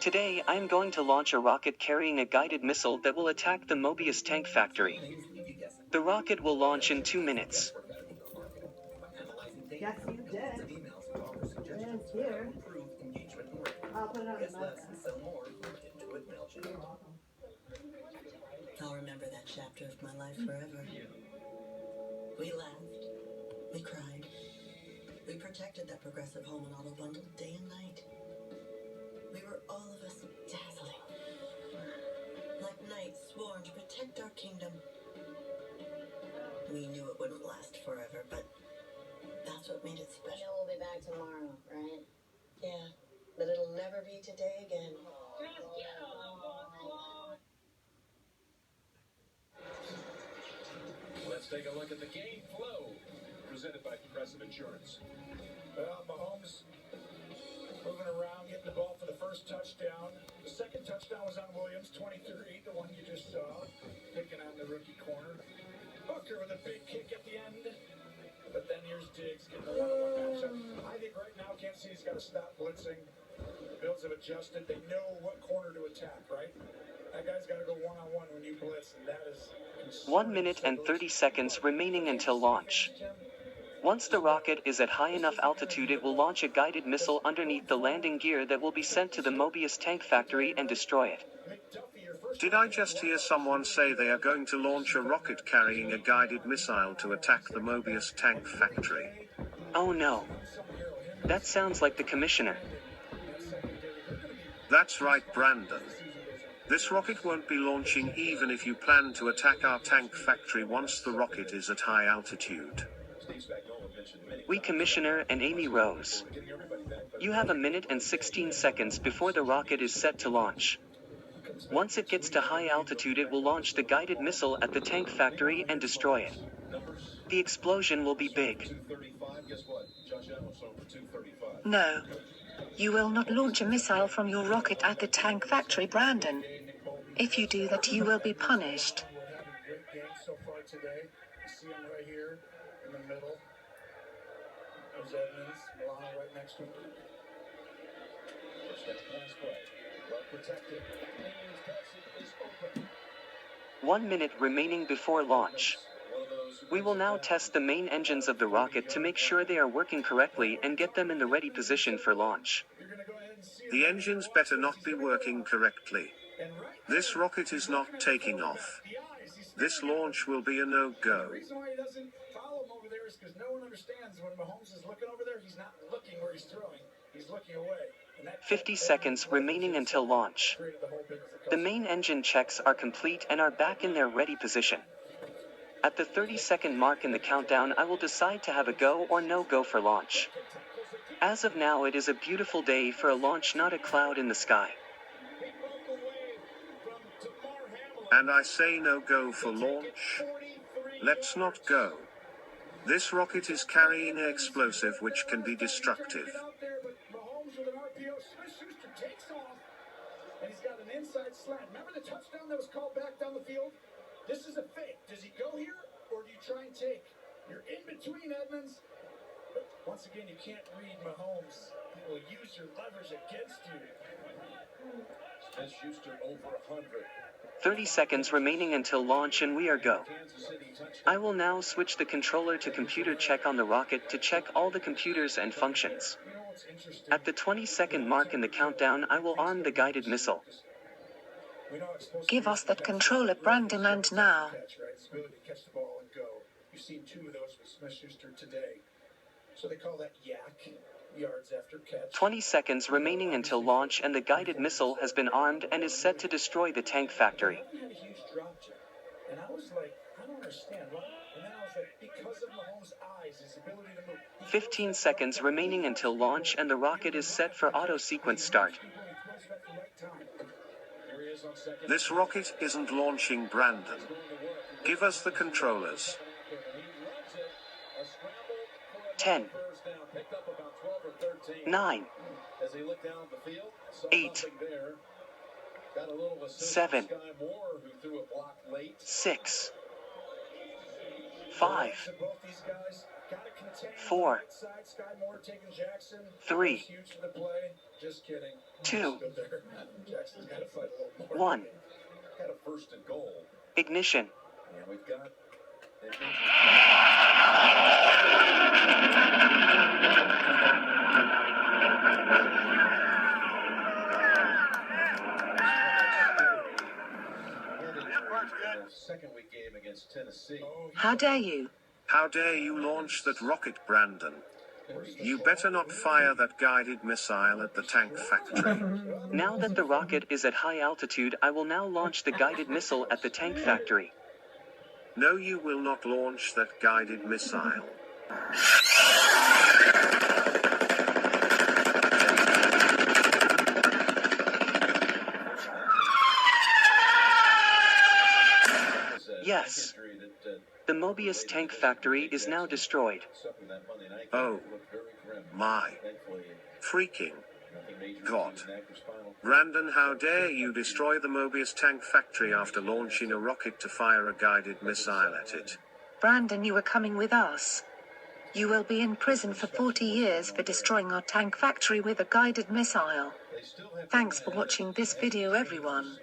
Today I am going to launch a rocket carrying a guided missile that will attack the Mobius Tank Factory. The rocket will launch in 2 minutes. Yes, you did. It's here. I'll put it on the You're welcome. I'll remember that chapter of my life forever. We laughed. We cried. We protected that progressive home and auto bundle day and night. We were all of us dazzling. Like knights sworn to protect our kingdom. We knew it wouldn't last forever, but that's what made it special. I know we'll be back tomorrow, right? Yeah, but it'll never be today again. Let's take a look at the game flow, presented by Progressive Insurance. Mahomes moving around, getting the ball for the first touchdown. The second touchdown was on Williams, 23, the one you just saw, picking on the rookie corner. Booker with a big kick at the end. But then here's Diggs getting the one-on-one matchup. I think right now Kansas City's got to stop blitzing. The Bills have adjusted. They know what corner to attack, right? That guy's got to go one-on-one when you blitz, and that is... 1 minute and 30 seconds remaining until launch. Once the rocket is at high enough altitude, it will launch a guided missile underneath the landing gear that will be sent to the Mobius Tank Factory and destroy it. Did I just hear someone say they are going to launch a rocket carrying a guided missile to attack the Mobius Tank Factory? Oh no. That sounds like the commissioner. That's right, Brandon. This rocket won't be launching even if you plan to attack our tank factory once the rocket is at high altitude. We Commissioner and Amy Rose. You have 1 minute and 16 seconds before the rocket is set to launch. Once it gets to high altitude, it will launch the guided missile at the tank factory and destroy it. The explosion will be big. No. You will not launch a missile from your rocket at the tank factory, Brandon. If you do that, you will be punished. Great game so far today. You see him right here in the middle. There's Edmonds, Milano right next to him. First pass play. Well protected. Edmonds' passing is open. 1 minute remaining before launch. We will now test the main engines of the rocket to make sure they are working correctly and get them in the ready position for launch. The engines better not be working correctly. This rocket is not taking off. This launch will be a no-go. The reason why he doesn't follow him over there is because no one understands when Mahomes is looking over there, he's not looking where he's throwing. He's looking away. 50 seconds remaining until launch. The main engine checks are complete and are back in their ready position. At the 30-second mark in the countdown, I will decide to have a go or no-go for launch. As of now, it is a beautiful day for a launch, not a cloud in the sky. And I say no-go for launch. Let's not go. This rocket is carrying an explosive which can be destructive. Mahomes with an RPO, Smith-Schuster takes off, and he's got an inside slant. Remember the touchdown that was called back down the field? This is a fake. Does he go here, or do you try and take? You're in between, Edmonds. But once again, you can't read Mahomes. He will use your leverage against you. Smith-Schuster over 100. 30 seconds remaining until launch and we are go. I will now switch the controller to computer check on the rocket to check all the computers and functions. At the 20-second mark in the countdown, I will arm the guided missile. Give us that controller, Brandon, and now. Catch the ball and go. You've seen 2 of those with Smith-Schuster today. So they call that yak, yards after catch. 20 seconds remaining until launch, and the guided missile has been armed and is set to destroy the tank factory. He had a huge drop jet. And I was like, I don't understand. And then I was like, because of Mahomes' eyes, his ability to move. 15 seconds remaining until launch, and the rocket is set for auto sequence start. This rocket isn't launching, Brandon. Give us the controllers. 10, 9, 8, 7, 6, 5, Gotta contain 4, right side. Sky Moore taking Jackson. 3, That's huge for the play. Just kidding. 2, Good there. Jackson's got to fight a little more. 1. Got a first and goal. Ignition. And we've got second week game against Tennessee. How dare you? How dare you launch that rocket, Brandon? You better not fire that guided missile at the tank factory. Now that the rocket is at high altitude, I will now launch the guided missile at the tank factory. No, you will not launch that guided missile. Yes. The Mobius Tank Factory is now destroyed. Oh. My. Freaking. God. Brandon, how dare you destroy the Mobius Tank Factory after launching a rocket to fire a guided missile at it? Brandon, you are coming with us. You will be in prison for 40 years for destroying our tank factory with a guided missile. Thanks for watching this video, everyone.